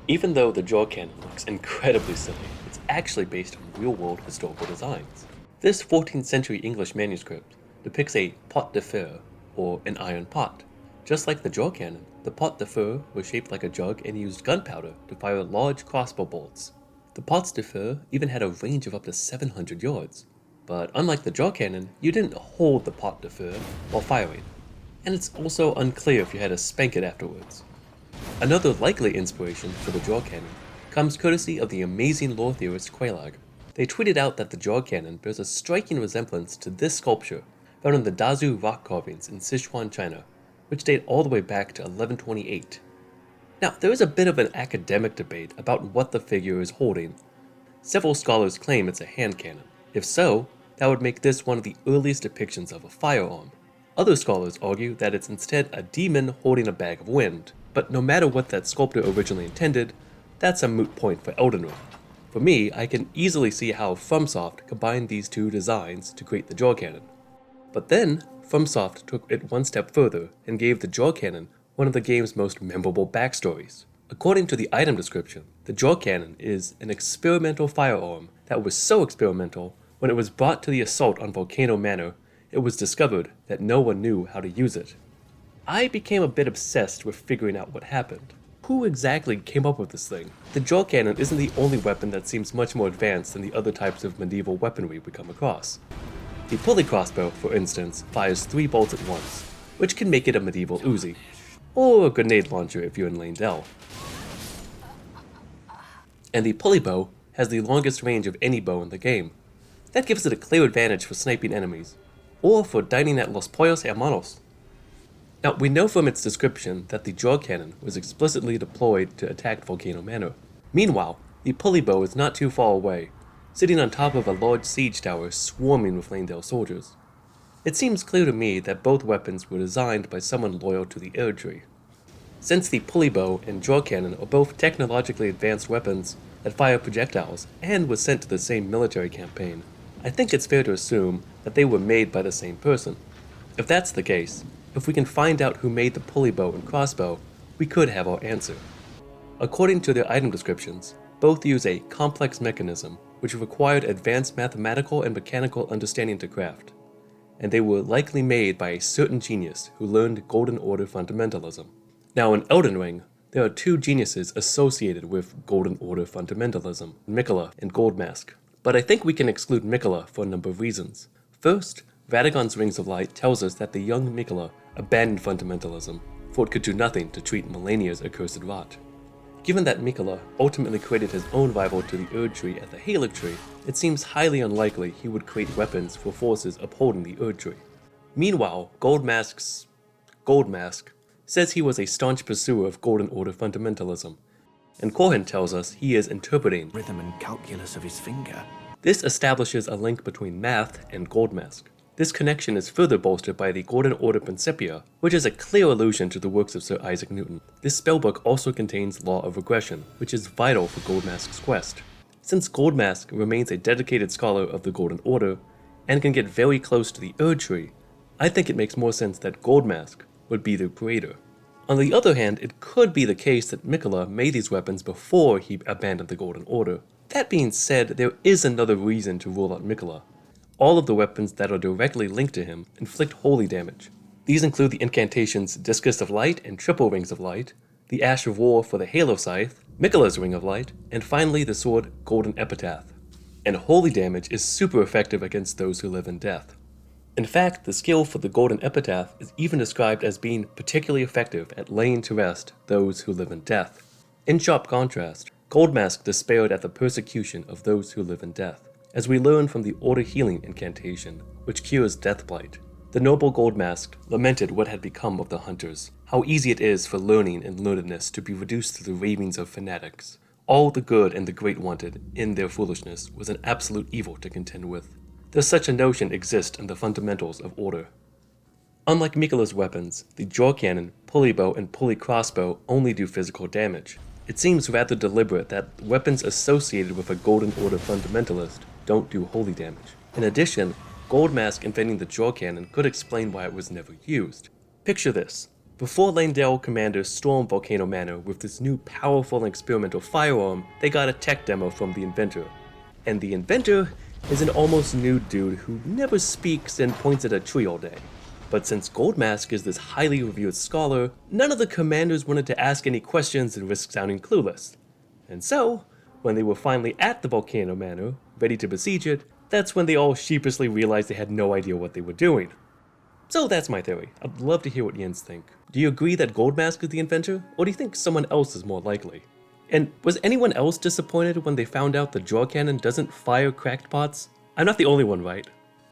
Even though the jaw cannon looks incredibly silly, it's actually based on real-world historical designs. This 14th century English manuscript depicts a pot de fer, or an iron pot. Just like the jaw cannon, the pot de fer was shaped like a jug and used gunpowder to fire large crossbow bolts. The pots de fer even had a range of up to 700 yards. But unlike the jaw cannon, you didn't hold the pot de fer while firing. And it's also unclear if you had to spank it afterwards. Another likely inspiration for the jaw cannon comes courtesy of the amazing lore theorist Quelaag. They tweeted out that the jaw cannon bears a striking resemblance to this sculpture found in the Dazu rock carvings in Sichuan, China, which date all the way back to 1128. Now, there is a bit of an academic debate about what the figure is holding. Several scholars claim it's a hand cannon. If so, that would make this one of the earliest depictions of a firearm. Other scholars argue that it's instead a demon holding a bag of wind, but no matter what that sculptor originally intended, that's a moot point for Elden Ring. For me, I can easily see how FromSoft combined these two designs to create the jaw cannon. But then, FromSoft took it one step further and gave the jaw cannon one of the game's most memorable backstories. According to the item description, the jaw cannon is an experimental firearm that was so experimental, when it was brought to the assault on Volcano Manor, it was discovered that no one knew how to use it. I became a bit obsessed with figuring out what happened. Who exactly came up with this thing? The jaw cannon isn't the only weapon that seems much more advanced than the other types of medieval weaponry we come across. The Pulley crossbow, for instance, fires 3 bolts at once, which can make it a medieval Uzi, or a grenade launcher if you're in Lane Dell. And the Pulley bow has the longest range of any bow in the game. That gives it a clear advantage for sniping enemies, or for dining at Los Pollos Hermanos. Now, we know from its description that the jaw cannon was explicitly deployed to attack Volcano Manor. Meanwhile, the pulley bow is not too far away, sitting on top of a large siege tower swarming with Lanedale soldiers. It seems clear to me that both weapons were designed by someone loyal to the Erdtree. Since the pulley bow and jaw cannon are both technologically advanced weapons that fire projectiles and were sent to the same military campaign, I think it's fair to assume that they were made by the same person. If that's the case, if we can find out who made the pulley bow and crossbow, we could have our answer. According to their item descriptions, both use a complex mechanism which required advanced mathematical and mechanical understanding to craft, and they were likely made by a certain genius who learned Golden Order fundamentalism. Now in Elden Ring, there are 2 geniuses associated with Golden Order fundamentalism, Miquella and Goldmask. But I think we can exclude Miquella for a number of reasons. First, Radagon's Rings of Light tells us that the young Miquella abandoned fundamentalism, for it could do nothing to treat Millennia's accursed rot. Given that Miquella ultimately created his own rival to the Erdtree at the Haligtree, it seems highly unlikely he would create weapons for forces upholding the Erdtree. Meanwhile, Goldmask says he was a staunch pursuer of Golden Order fundamentalism, and Corhin tells us he is interpreting rhythm and calculus of his finger. This establishes a link between math and Goldmask. This connection is further bolstered by the Golden Order Principia, which is a clear allusion to the works of Sir Isaac Newton. This spellbook also contains Law of Regression, which is vital for Goldmask's quest. Since Goldmask remains a dedicated scholar of the Golden Order, and can get very close to the Erdtree, I think it makes more sense that Goldmask would be the creator. On the other hand, it could be the case that Miquella made these weapons before he abandoned the Golden Order. That being said, there is another reason to rule out Miquella. All of the weapons that are directly linked to him inflict holy damage. These include the incantations Discus of Light and Triple Rings of Light, the Ash of War for the Halo Scythe, Miquella's Ring of Light, and finally the sword Golden Epitaph. And holy damage is super effective against those who live in death. In fact, the skill for the Golden Epitaph is even described as being particularly effective at laying to rest those who live in death. In sharp contrast, Goldmask despaired at the persecution of those who live in death, as we learn from the Order Healing incantation, which cures Deathblight. The noble Goldmask lamented what had become of the hunters, how easy it is for learning and learnedness to be reduced to the ravings of fanatics. All the good and the great wanted, in their foolishness, was an absolute evil to contend with. Does such a notion exist in the fundamentals of order? Unlike Miquella's weapons, the jaw cannon, pulley bow, and pulley crossbow only do physical damage. It seems rather deliberate that weapons associated with a Golden Order fundamentalist don't do holy damage. In addition, Goldmask inventing the jaw cannon could explain why it was never used. Picture this. Before Langdale commanders stormed Volcano Manor with this new powerful and experimental firearm, they got a tech demo from the inventor. And the inventor is an almost nude dude who never speaks and points at a tree all day. But since Goldmask is this highly revered scholar, none of the commanders wanted to ask any questions and risk sounding clueless. And so, when they were finally at the Volcano Manor, ready to besiege it, that's when they all sheepishly realized they had no idea what they were doing. So that's my theory. I'd love to hear what Yins think. Do you agree that Goldmask is the inventor, or do you think someone else is more likely? And was anyone else disappointed when they found out the draw cannon doesn't fire cracked pots? I'm not the only one, right?